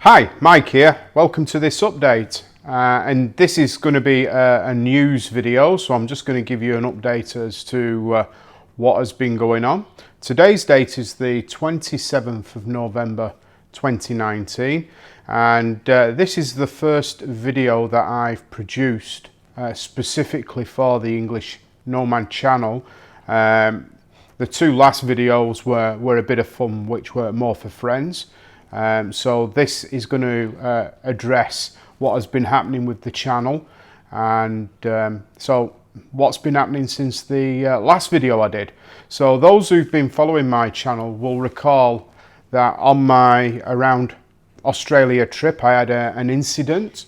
Hi, Mike here. Welcome to this update. And this is going to be a news video, so I'm just going to give you an update as to what has been going on. Today's date is the 27th of November 2019, and this is the first video that I've produced specifically for the English Nomad channel. The two last videos were a bit of fun, which were more for friends. So this is going to address what has been happening with the channel, and so what's been happening since the last video I did. So those who've been following my channel will recall that on my around Australia trip I had an incident.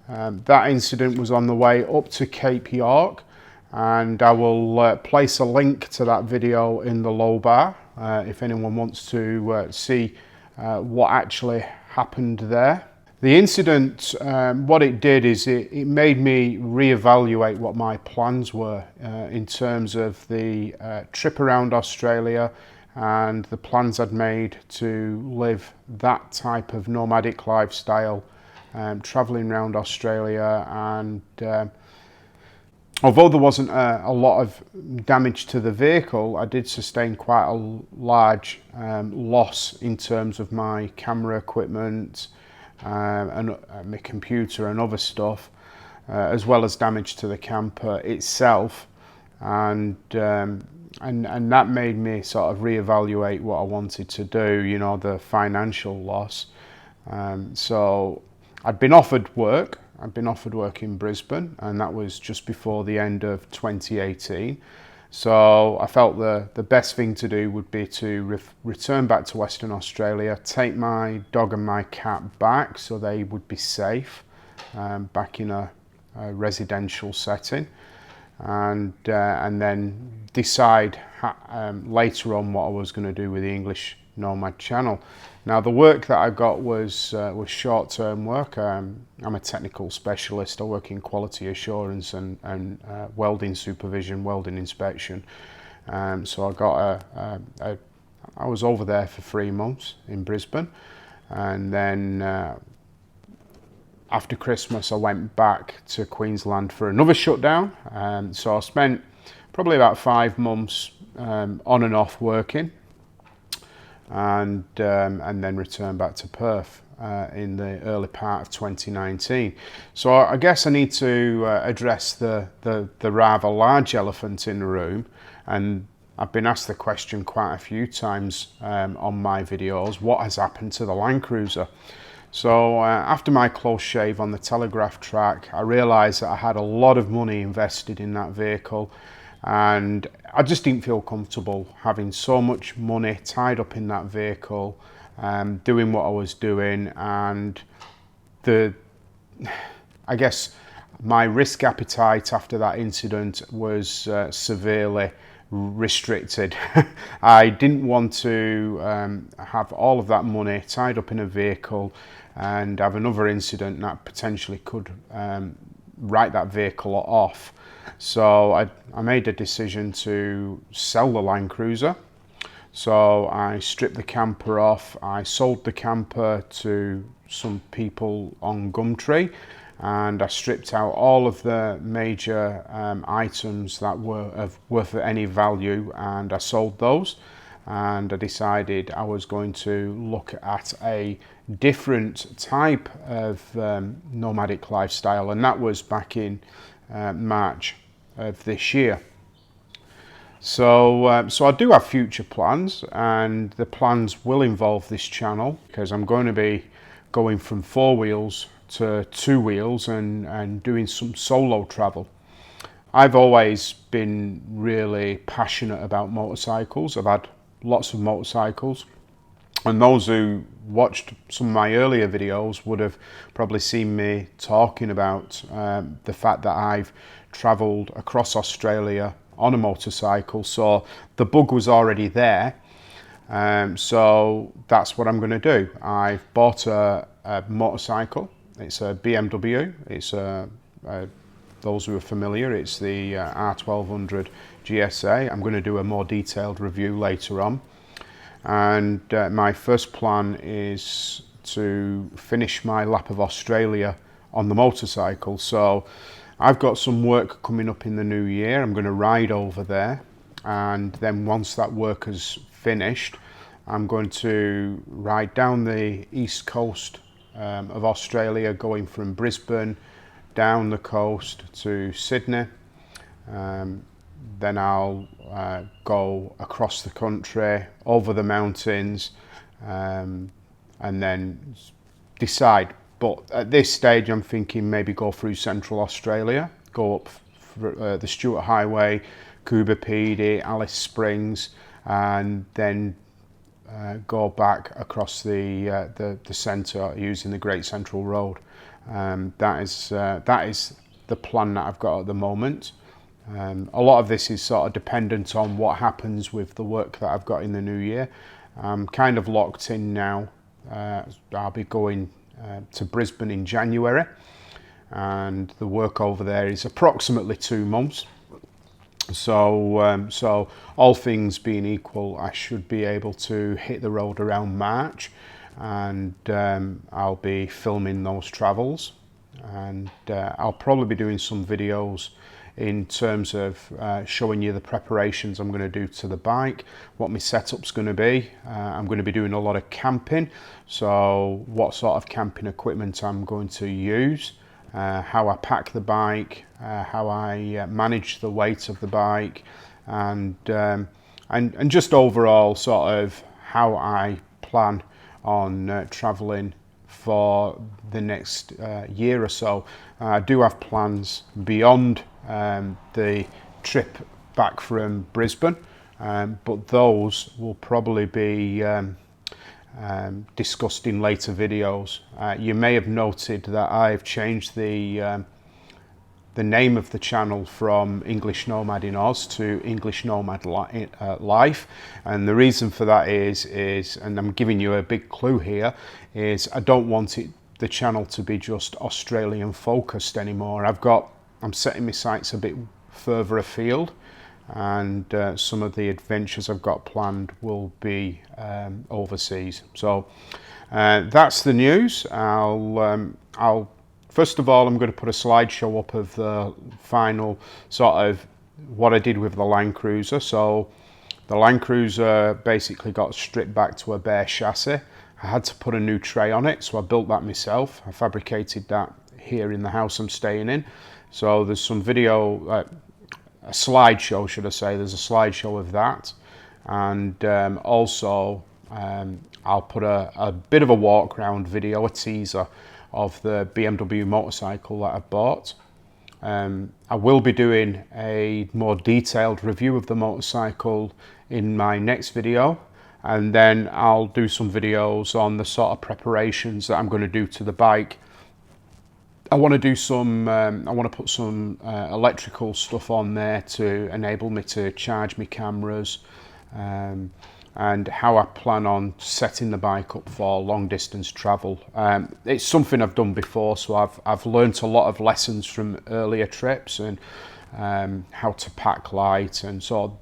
That incident was on the way up to Cape York, and I will place a link to that video in the low bar if anyone wants to see what actually happened there. The incident, what it did is it made me reevaluate what my plans were in terms of the trip around Australia and the plans I'd made to live that type of nomadic lifestyle, travelling around Australia. And although there wasn't a lot of damage to the vehicle, I did sustain quite a large loss in terms of my camera equipment and my computer and other stuff, as well as damage to the camper itself, and that made me sort of reevaluate what I wanted to do, you know, the financial loss. So I'd been offered work. I've been offered work in Brisbane, and that was just before the end of 2018. So I felt the best thing to do would be to return back to Western Australia, take my dog and my cat back so they would be safe back in a residential setting, and then decide later on what I was going to do with the English Nomad channel. Now, the work that I got was short-term work. I'm a technical specialist. I work in quality assurance and welding supervision, welding inspection. So I got I was over there for 3 months in Brisbane, and then after Christmas I went back to Queensland for another shutdown. So I spent probably about 5 months on and off working, and then return back to Perth in the early part of 2019. So I guess I need to address the rather large elephant in the room, and I've been asked the question quite a few times on my videos: what has happened to the LandCruiser? So after my close shave on the Telegraph track, I realised that I had a lot of money invested in that vehicle, and I just didn't feel comfortable having so much money tied up in that vehicle, doing what I was doing, and I guess my risk appetite after that incident was severely restricted. I didn't want to have all of that money tied up in a vehicle and have another incident that potentially could write that vehicle off. So I made a decision to sell the LandCruiser. So I stripped the camper off. I sold the camper to some people on Gumtree, and I stripped out all of the major items that were worth any value, and I sold those. And I decided I was going to look at a different type of nomadic lifestyle, and that was back in March of this year. So I do have future plans, and the plans will involve this channel, because I'm going to be going from 4 wheels to 2 wheels and doing some solo travel. I've always been really passionate about motorcycles. I've had lots of motorcycles, and those who watched some of my earlier videos would have probably seen me talking about the fact that I've travelled across Australia on a motorcycle, so the bug was already there. So that's what I'm going to do. I've bought a motorcycle. It's a BMW. It's those who are familiar, it's the R1200 GSA. I'm going to do a more detailed review later on. And my first plan is to finish my lap of Australia on the motorcycle. So I've got some work coming up in the new year. I'm going to ride over there, and then once that work is finished, I'm going to ride down the east coast of Australia, going from Brisbane down the coast to Sydney. Then I'll go across the country, over the mountains, and then decide. But at this stage, I'm thinking maybe go through Central Australia, go up the Stuart Highway, Coober Pedy, Alice Springs, and then go back across the centre using the Great Central Road. That is the plan that I've got at the moment. A lot of this is sort of dependent on what happens with the work that I've got in the new year. I'm kind of locked in now. I'll be going to Brisbane in January, and the work over there is approximately 2 months. So all things being equal, I should be able to hit the road around March, and I'll be filming those travels, and I'll probably be doing some videos in terms of showing you the preparations I'm going to do to the bike, what my setup's going to be. I'm going to be doing a lot of camping, so what sort of camping equipment I'm going to use, how I pack the bike, how I manage the weight of the bike, and just overall sort of how I plan on travelling for the next year or so. I do have plans beyond the trip back from Brisbane, but those will probably be discussed in later videos. You may have noted that I've changed the name of the channel from English Nomad in Oz to English Nomad Life, and the reason for that is, and I'm giving you a big clue here, is I don't want the channel to be just Australian focused anymore. I'm setting my sights a bit further afield, and some of the adventures I've got planned will be overseas. So that's the news. I'll first of all, I'm going to put a slideshow up of the final sort of what I did with the LandCruiser. So the LandCruiser basically got stripped back to a bare chassis. I had to put a new tray on it, so I built that myself. I fabricated that here in the house I'm staying in. So there's some video, a slideshow should I say, there's a slideshow of that. And also I'll put a bit of a walk around video, a teaser of the BMW motorcycle that I bought. I will be doing a more detailed review of the motorcycle in my next video, and then I'll do some videos on the sort of preparations that I'm going to do to the bike. I want to do some, I want to put some electrical stuff on there to enable me to charge my cameras, and how I plan on setting the bike up for long distance travel. It's something I've done before, so I've learnt a lot of lessons from earlier trips, and how to pack light, and so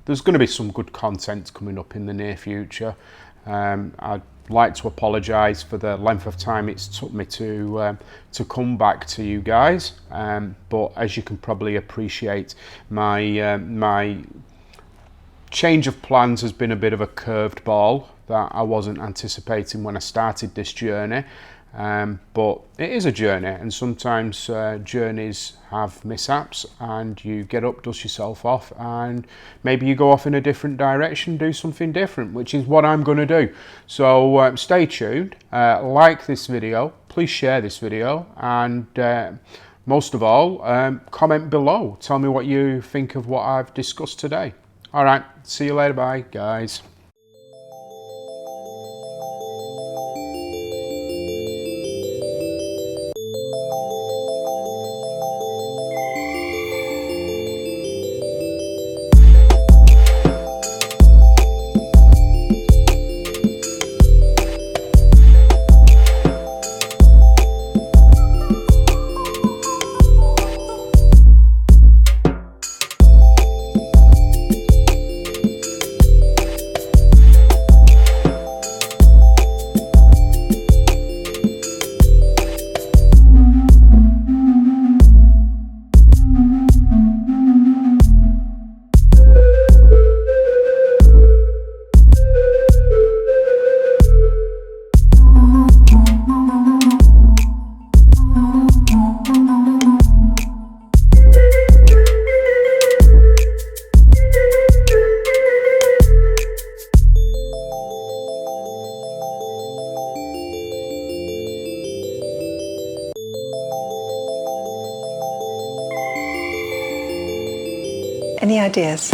there's going to be some good content coming up in the near future. I'd like to apologise for the length of time it's took me to come back to you guys, but as you can probably appreciate, my change of plans has been a bit of a curved ball that I wasn't anticipating when I started this journey, but it is a journey, and sometimes journeys have mishaps, and you get up, dust yourself off, and maybe you go off in a different direction, do something different, which is what I'm going to do. So stay tuned, like this video, please share this video, and most of all, comment below, tell me what you think of what I've discussed today. All right, see you later, bye guys. Any ideas?